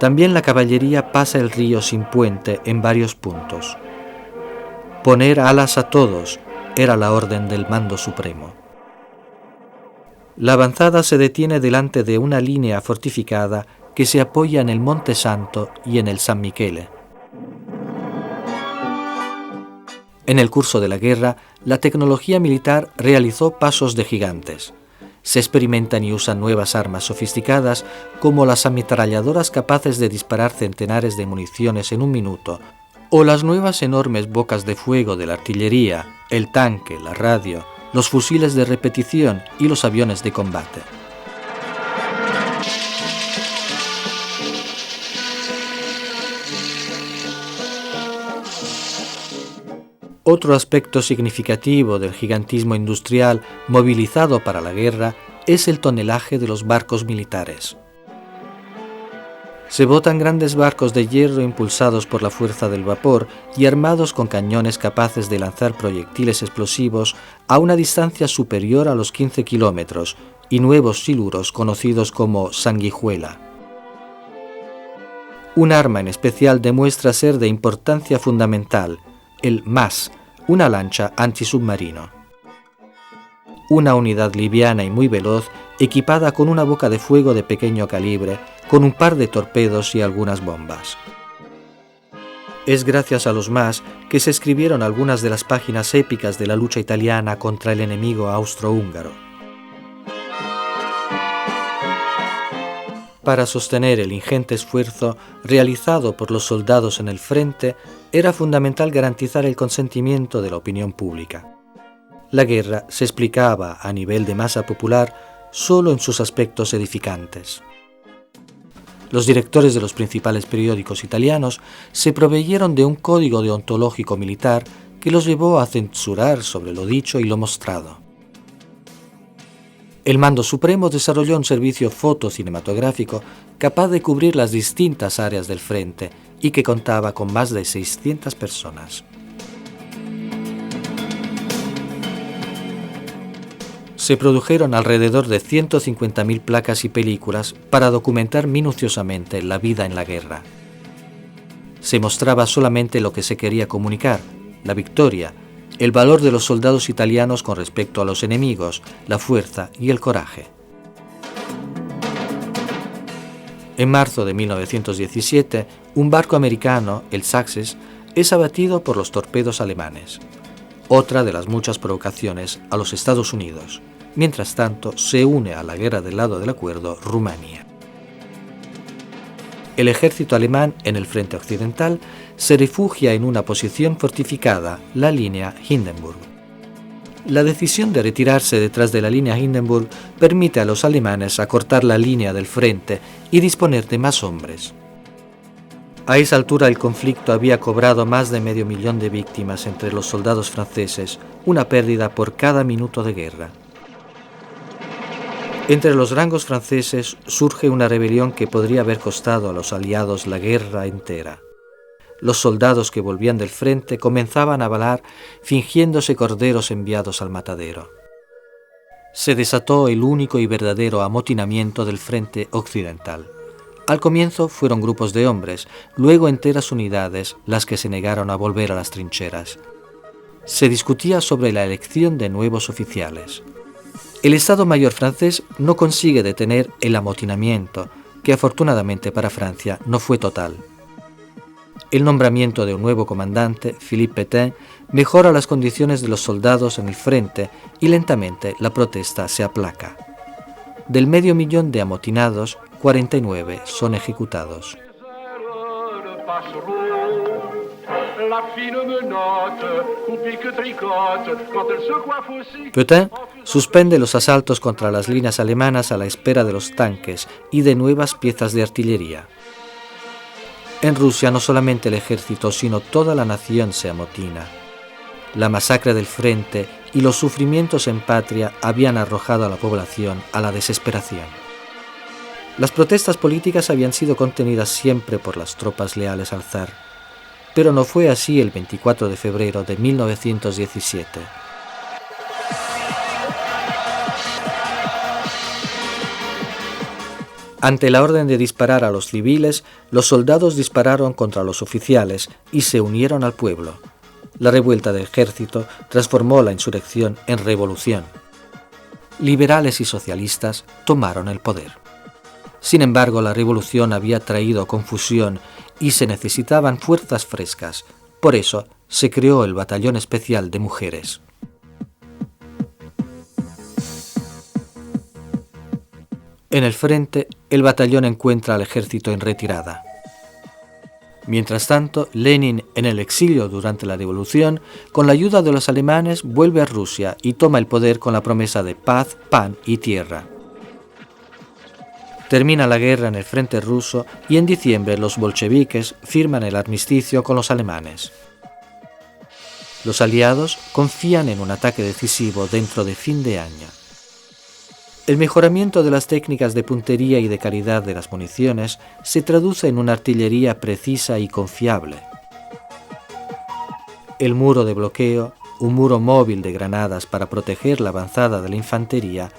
También la caballería pasa el río sin puente en varios puntos. Poner alas a todos era la orden del mando supremo. La avanzada se detiene delante de una línea fortificada que se apoya en el Monte Santo y en el San Michele. En el curso de la guerra, la tecnología militar realizó pasos de gigantes. Se experimentan y usan nuevas armas sofisticadas como las ametralladoras capaces de disparar centenares de municiones en un minuto, o las nuevas enormes bocas de fuego de la artillería, el tanque, la radio, los fusiles de repetición y los aviones de combate. Otro aspecto significativo del gigantismo industrial movilizado para la guerra es el tonelaje de los barcos militares. Se botan grandes barcos de hierro impulsados por la fuerza del vapor y armados con cañones capaces de lanzar proyectiles explosivos a una distancia superior a los 15 kilómetros y nuevos siluros conocidos como sanguijuela. Un arma en especial demuestra ser de importancia fundamental, el MAS, una lancha antisubmarino. Una unidad liviana y muy veloz, equipada con una boca de fuego de pequeño calibre, con un par de torpedos y algunas bombas. Es gracias a los MAS que se escribieron algunas de las páginas épicas de la lucha italiana contra el enemigo austrohúngaro. Para sostener el ingente esfuerzo realizado por los soldados en el frente, era fundamental garantizar el consentimiento de la opinión pública. La guerra se explicaba a nivel de masa popular solo en sus aspectos edificantes. Los directores de los principales periódicos italianos se proveyeron de un código deontológico militar que los llevó a censurar sobre lo dicho y lo mostrado. El Mando Supremo desarrolló un servicio fotocinematográfico capaz de cubrir las distintas áreas del frente y que contaba con más de 600 personas. Se produjeron alrededor de 150.000 placas y películas para documentar minuciosamente la vida en la guerra. Se mostraba solamente lo que se quería comunicar, la victoria, el valor de los soldados italianos con respecto a los enemigos, la fuerza y el coraje. En marzo de 1917, un barco americano, el Success, es abatido por los torpedos alemanes, otra de las muchas provocaciones a los Estados Unidos. Mientras tanto, se une a la guerra del lado del acuerdo Rumania. El ejército alemán en el frente occidental se refugia en una posición fortificada, la línea Hindenburg. La decisión de retirarse detrás de la línea Hindenburg permite a los alemanes acortar la línea del frente y disponer de más hombres. A esa altura el conflicto había cobrado más de 500.000 de víctimas entre los soldados franceses, una pérdida por cada minuto de guerra. Entre los rangos franceses surge una rebelión que podría haber costado a los aliados la guerra entera. Los soldados que volvían del frente comenzaban a balar fingiéndose corderos enviados al matadero. Se desató el único y verdadero amotinamiento del frente occidental. Al comienzo fueron grupos de hombres, luego enteras unidades las que se negaron a volver a las trincheras. Se discutía sobre la elección de nuevos oficiales. El Estado Mayor francés no consigue detener el amotinamiento, que afortunadamente para Francia no fue total. El nombramiento de un nuevo comandante, Philippe Pétain, mejora las condiciones de los soldados en el frente y lentamente la protesta se aplaca. Del 500.000 de amotinados, 49 son ejecutados. Pétain suspende los asaltos contra las líneas alemanas a la espera de los tanques y de nuevas piezas de artillería. En Rusia no solamente el ejército, sino toda la nación se amotina. La masacre del frente y los sufrimientos en patria habían arrojado a la población a la desesperación. Las protestas políticas habían sido contenidas siempre por las tropas leales al zar, pero no fue así el 24 de febrero de 1917. Ante la orden de disparar a los civiles, los soldados dispararon contra los oficiales y se unieron al pueblo. La revuelta del ejército transformó la insurrección en revolución. Liberales y socialistas tomaron el poder. Sin embargo, la revolución había traído confusión y se necesitaban fuerzas frescas. Por eso se creó el Batallón Especial de Mujeres. En el frente, el batallón encuentra al ejército en retirada. Mientras tanto, Lenin, en el exilio durante la revolución, con la ayuda de los alemanes, vuelve a Rusia y toma el poder con la promesa de paz, pan y tierra. Termina la guerra en el frente ruso y en diciembre los bolcheviques firman el armisticio con los alemanes. Los aliados confían en un ataque decisivo dentro de fin de año. El mejoramiento de las técnicas de puntería y de calidad de las municiones se traduce en una artillería precisa y confiable. El muro de bloqueo, un muro móvil de granadas para proteger la avanzada de la infantería,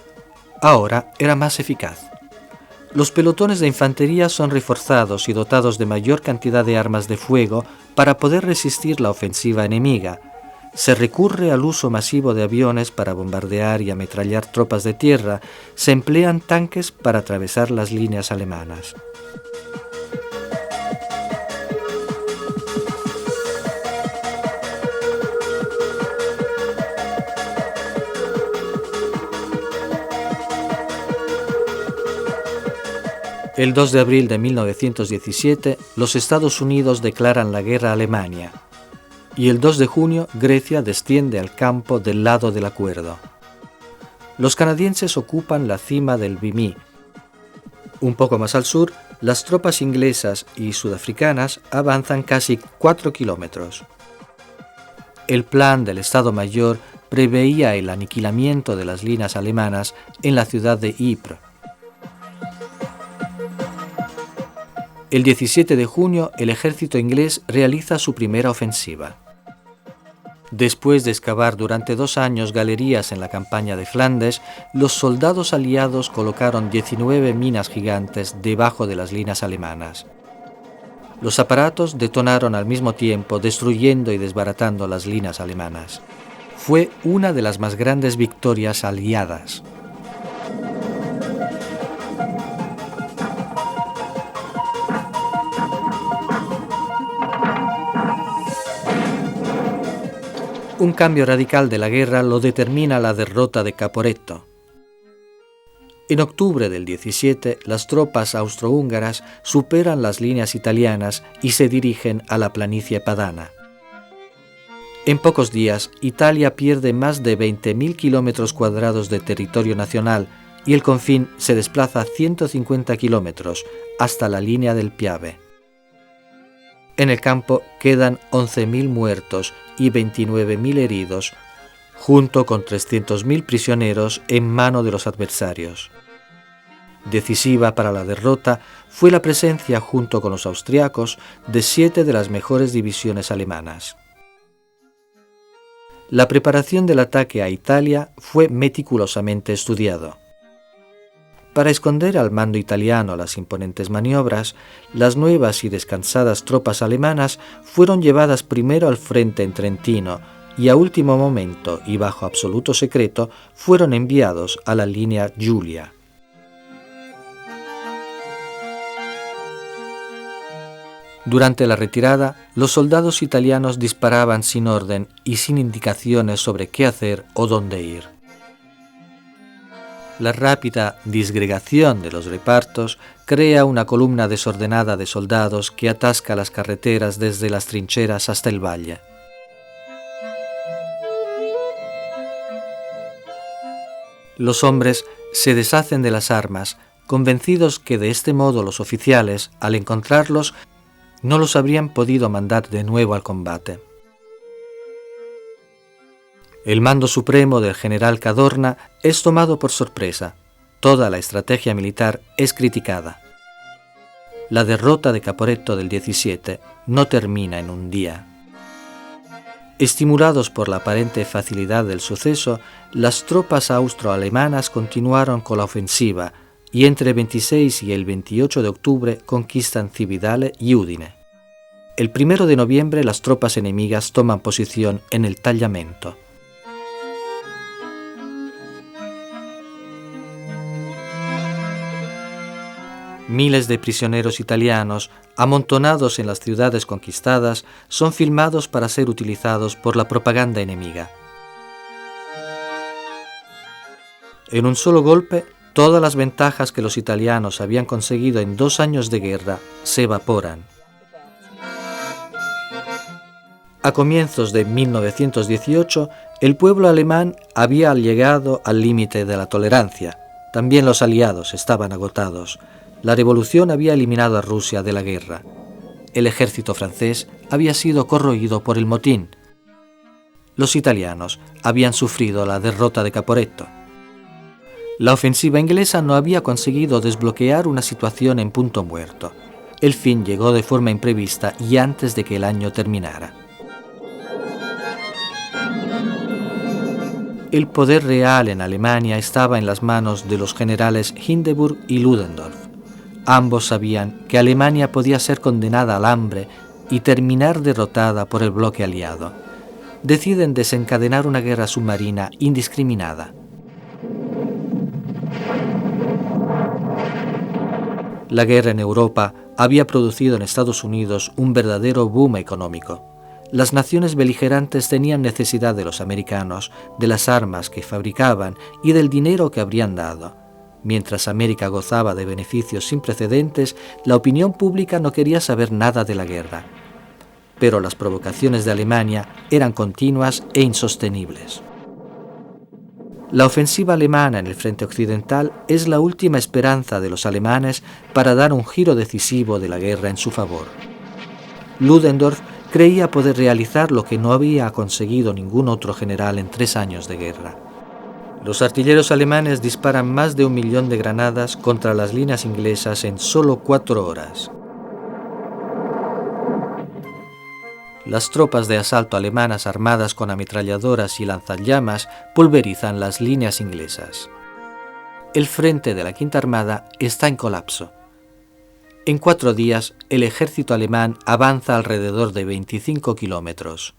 ahora era más eficaz. Los pelotones de infantería son reforzados y dotados de mayor cantidad de armas de fuego para poder resistir la ofensiva enemiga. Se recurre al uso masivo de aviones para bombardear y ametrallar tropas de tierra. Se emplean tanques para atravesar las líneas alemanas. El 2 de abril de 1917, los Estados Unidos declaran la guerra a Alemania y el 2 de junio Grecia desciende al campo del lado del acuerdo. Los canadienses ocupan la cima del Vimy. Un poco más al sur, las tropas inglesas y sudafricanas avanzan casi 4 kilómetros. El plan del Estado Mayor preveía el aniquilamiento de las líneas alemanas en la ciudad de Ypres. El 17 de junio, el ejército inglés realiza su primera ofensiva. Después de excavar durante 2 años galerías en la campaña de Flandes, los soldados aliados colocaron 19 minas gigantes debajo de las líneas alemanas. Los aparatos detonaron al mismo tiempo, destruyendo y desbaratando las líneas alemanas. Fue una de las más grandes victorias aliadas. Un cambio radical de la guerra lo determina la derrota de Caporetto. En octubre del 17, las tropas austrohúngaras superan las líneas italianas y se dirigen a la planicie padana. En pocos días, Italia pierde más de 20.000 kilómetros cuadrados de territorio nacional y el confín se desplaza 150 kilómetros hasta la línea del Piave. En el campo quedan 11.000 muertos y 29.000 heridos, junto con 300.000 prisioneros en mano de los adversarios. Decisiva para la derrota fue la presencia, junto con los austriacos, de 7 de las mejores divisiones alemanas. La preparación del ataque a Italia fue meticulosamente estudiado. Para esconder al mando italiano las imponentes maniobras, las nuevas y descansadas tropas alemanas fueron llevadas primero al frente en Trentino y a último momento y bajo absoluto secreto fueron enviados a la línea Giulia. Durante la retirada, los soldados italianos disparaban sin orden y sin indicaciones sobre qué hacer o dónde ir. La rápida disgregación de los repartos crea una columna desordenada de soldados que atasca las carreteras desde las trincheras hasta el valle. Los hombres se deshacen de las armas, convencidos que de este modo los oficiales, al encontrarlos, no los habrían podido mandar de nuevo al combate. El mando supremo del general Cadorna es tomado por sorpresa. Toda la estrategia militar es criticada. La derrota de Caporetto del 17 no termina en un día. Estimulados por la aparente facilidad del suceso, las tropas austroalemanas continuaron con la ofensiva y entre el 26 y el 28 de octubre conquistan Cividale y Udine. El 1 de noviembre las tropas enemigas toman posición en el Tagliamento. Miles de prisioneros italianos, amontonados en las ciudades conquistadas, son filmados para ser utilizados por la propaganda enemiga. En un solo golpe, todas las ventajas que los italianos habían conseguido en 2 años de guerra se evaporan. A comienzos de 1918, el pueblo alemán había llegado al límite de la tolerancia. También los aliados estaban agotados. La revolución había eliminado a Rusia de la guerra. El ejército francés había sido corroído por el motín. Los italianos habían sufrido la derrota de Caporetto. La ofensiva inglesa no había conseguido desbloquear una situación en punto muerto. El fin llegó de forma imprevista y antes de que el año terminara. El poder real en Alemania estaba en las manos de los generales Hindenburg y Ludendorff. Ambos sabían que Alemania podía ser condenada al hambre y terminar derrotada por el bloque aliado. Deciden desencadenar una guerra submarina indiscriminada. La guerra en Europa había producido en Estados Unidos un verdadero boom económico. Las naciones beligerantes tenían necesidad de los americanos, de las armas que fabricaban y del dinero que habrían dado. Mientras América gozaba de beneficios sin precedentes, la opinión pública no quería saber nada de la guerra. Pero las provocaciones de Alemania eran continuas e insostenibles. La ofensiva alemana en el frente occidental es la última esperanza de los alemanes para dar un giro decisivo de la guerra en su favor. Ludendorff creía poder realizar lo que no había conseguido ningún otro general en 3 años de guerra. Los artilleros alemanes disparan más de 1 millón de granadas contra las líneas inglesas en solo 4 horas. Las tropas de asalto alemanas armadas con ametralladoras y lanzallamas pulverizan las líneas inglesas. El frente de la Quinta Armada está en colapso. En 4 días, el ejército alemán avanza alrededor de 25 kilómetros.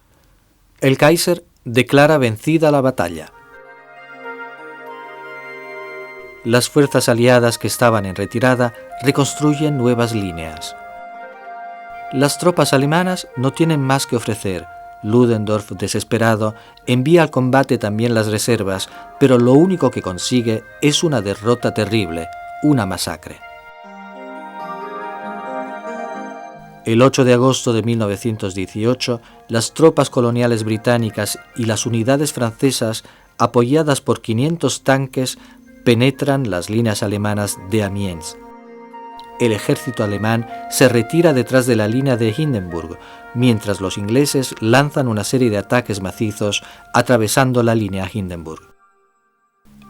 El Kaiser declara vencida la batalla. Las fuerzas aliadas que estaban en retirada reconstruyen nuevas líneas. Las tropas alemanas no tienen más que ofrecer. Ludendorff, desesperado, envía al combate también las reservas, pero lo único que consigue es una derrota terrible, una masacre. El 8 de agosto de 1918, las tropas coloniales británicas y las unidades francesas, apoyadas por 500 tanques, penetran las líneas alemanas de Amiens. El ejército alemán se retira detrás de la línea de Hindenburg, mientras los ingleses lanzan una serie de ataques macizos atravesando la línea Hindenburg.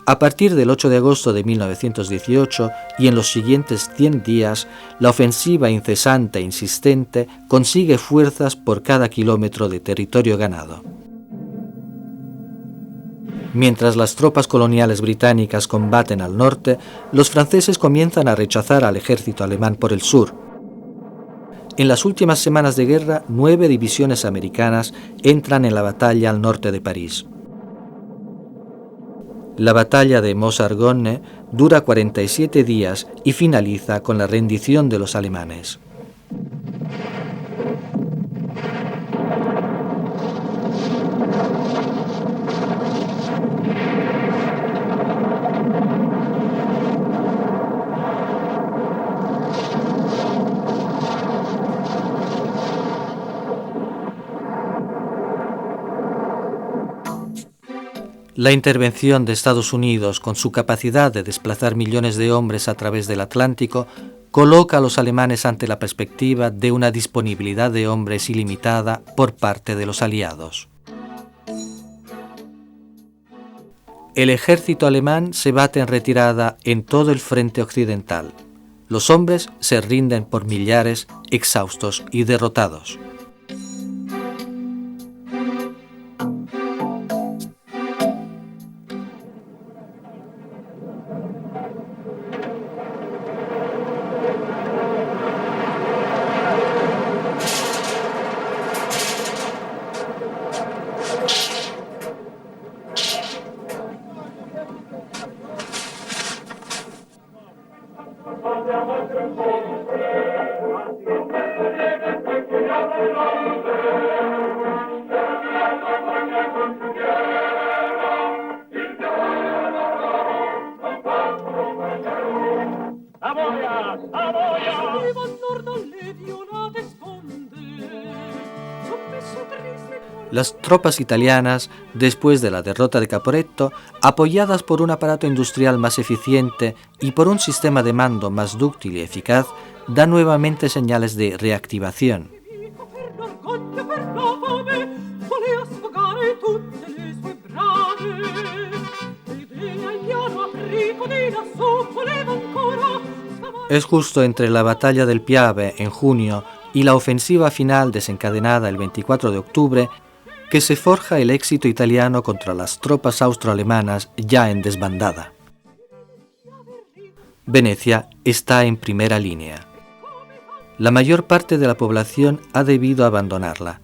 A partir del 8 de agosto de 1918 y en los siguientes 100 días, la ofensiva incesante e insistente consigue fuerzas por cada kilómetro de territorio ganado. Mientras las tropas coloniales británicas combaten al norte, los franceses comienzan a rechazar al ejército alemán por el sur. En las últimas semanas de guerra, 9 divisiones americanas entran en la batalla al norte de París. La batalla de Meuse-Argonne dura 47 días y finaliza con la rendición de los alemanes. La intervención de Estados Unidos, con su capacidad de desplazar millones de hombres a través del Atlántico, coloca a los alemanes ante la perspectiva de una disponibilidad de hombres ilimitada por parte de los aliados. El ejército alemán se bate en retirada en todo el frente occidental. Los hombres se rinden por millares, exhaustos y derrotados. Las tropas italianas, después de la derrota de Caporetto, apoyadas por un aparato industrial más eficiente y por un sistema de mando más dúctil y eficaz, dan nuevamente señales de reactivación. Es justo entre la batalla del Piave en junio y la ofensiva final desencadenada el 24 de octubre que se forja el éxito italiano contra las tropas austroalemanas ya en desbandada. Venecia está en primera línea. La mayor parte de la población ha debido abandonarla.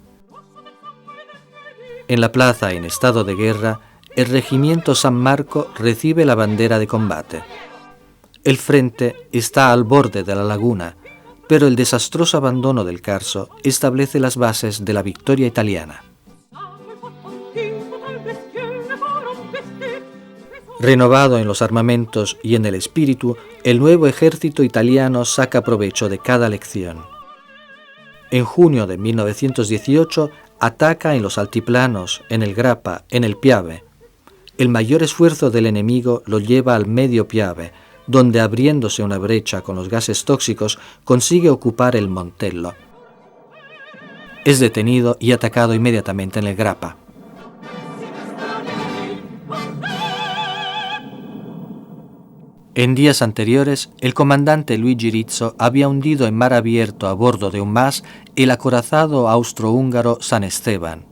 En la plaza en estado de guerra, el regimiento San Marco recibe la bandera de combate. El frente está al borde de la laguna, pero el desastroso abandono del Carso establece las bases de la victoria italiana. Renovado en los armamentos y en el espíritu, el nuevo ejército italiano saca provecho de cada lección. En junio de 1918 ataca en los altiplanos, en el Grappa, en el Piave. El mayor esfuerzo del enemigo lo lleva al medio Piave, donde abriéndose una brecha con los gases tóxicos consigue ocupar el Montello. Es detenido y atacado inmediatamente en el Grappa. En días anteriores, el comandante Luigi Rizzo había hundido en mar abierto a bordo de un mas el acorazado austrohúngaro San Esteban.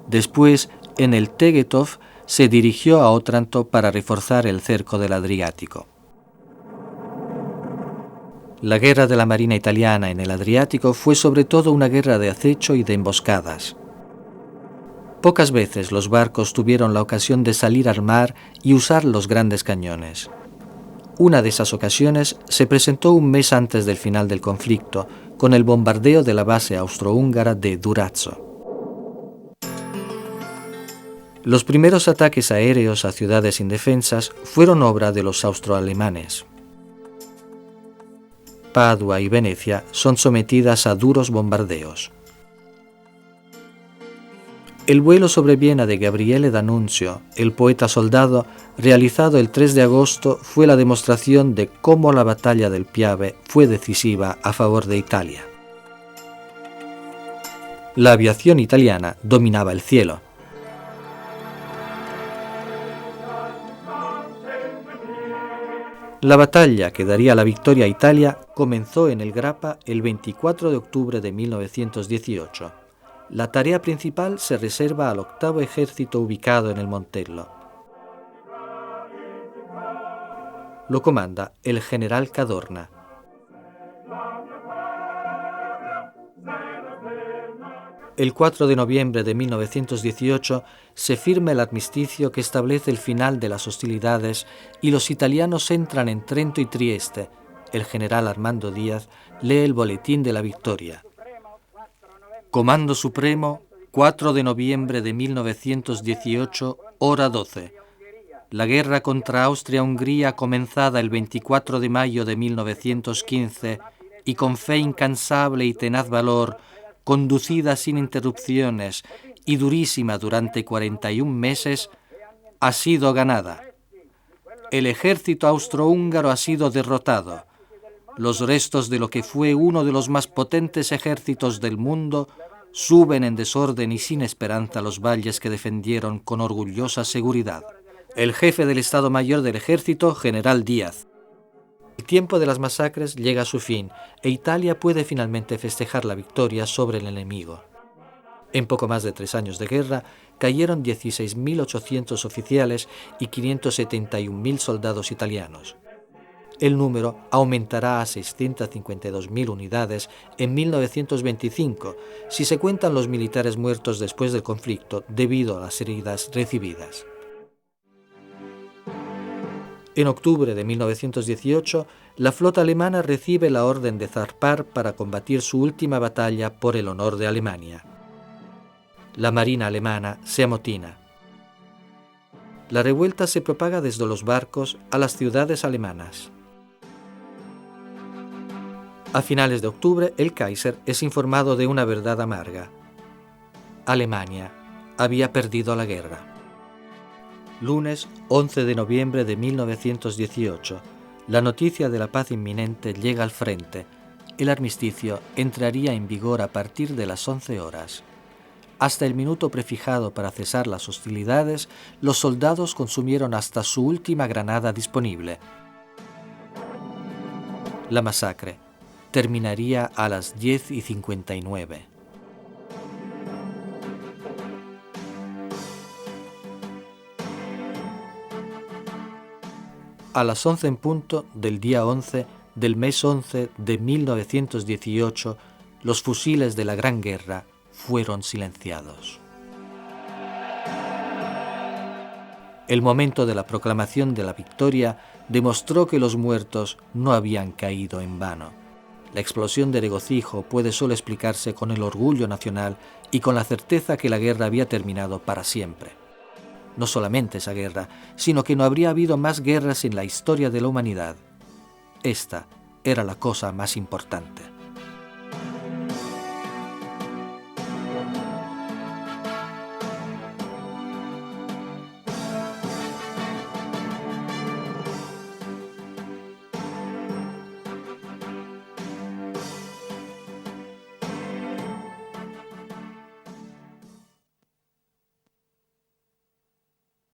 Después, en el Tegetov, se dirigió a Otranto para reforzar el cerco del Adriático. La guerra de la Marina italiana en el Adriático fue sobre todo una guerra de acecho y de emboscadas. Pocas veces los barcos tuvieron la ocasión de salir al mar y usar los grandes cañones. Una de esas ocasiones se presentó un mes antes del final del conflicto, con el bombardeo de la base austrohúngara de Durazzo. Los primeros ataques aéreos a ciudades indefensas fueron obra de los austroalemanes. Padua y Venecia son sometidas a duros bombardeos. El vuelo sobre Viena de Gabriele D'Annunzio, el poeta soldado, realizado el 3 de agosto, fue la demostración de cómo la batalla del Piave fue decisiva a favor de Italia. La aviación italiana dominaba el cielo. La batalla que daría la victoria a Italia comenzó en el Grappa el 24 de octubre de 1918. La tarea principal se reserva al octavo ejército ubicado en el Montello. Lo comanda el general Cadorna. El 4 de noviembre de 1918 se firma el armisticio que establece el final de las hostilidades y los italianos entran en Trento y Trieste. El general Armando Díaz lee el boletín de la victoria. Comando Supremo, 4 de noviembre de 1918, hora 12. La guerra contra Austria-Hungría, comenzada el 24 de mayo de 1915 y con fe incansable y tenaz valor, conducida sin interrupciones y durísima durante 41 meses, ha sido ganada. El ejército austrohúngaro ha sido derrotado. Los restos de lo que fue uno de los más potentes ejércitos del mundo suben en desorden y sin esperanza los valles que defendieron con orgullosa seguridad. El jefe del Estado Mayor del Ejército, general Díaz. El tiempo de las masacres llega a su fin e Italia puede finalmente festejar la victoria sobre el enemigo. En poco más de 3 años de guerra, cayeron 16.800 oficiales y 571.000 soldados italianos. El número aumentará a 652.000 unidades en 1925, si se cuentan los militares muertos después del conflicto debido a las heridas recibidas. En octubre de 1918, la flota alemana recibe la orden de zarpar para combatir su última batalla por el honor de Alemania. La marina alemana se amotina. La revuelta se propaga desde los barcos a las ciudades alemanas. A finales de octubre, el Kaiser es informado de una verdad amarga. Alemania había perdido la guerra. Lunes 11 de noviembre de 1918. La noticia de la paz inminente llega al frente. El armisticio entraría en vigor a partir de las 11 horas. Hasta el minuto prefijado para cesar las hostilidades, los soldados consumieron hasta su última granada disponible. La masacre terminaría a las 10:59. A las 11 en punto del día 11 del mes 11 de 1918, los fusiles de la Gran Guerra fueron silenciados. El momento de la proclamación de la victoria demostró que los muertos no habían caído en vano. La explosión de regocijo puede solo explicarse con el orgullo nacional y con la certeza que la guerra había terminado para siempre. No solamente esa guerra, sino que no habría habido más guerras en la historia de la humanidad. Esta era la cosa más importante.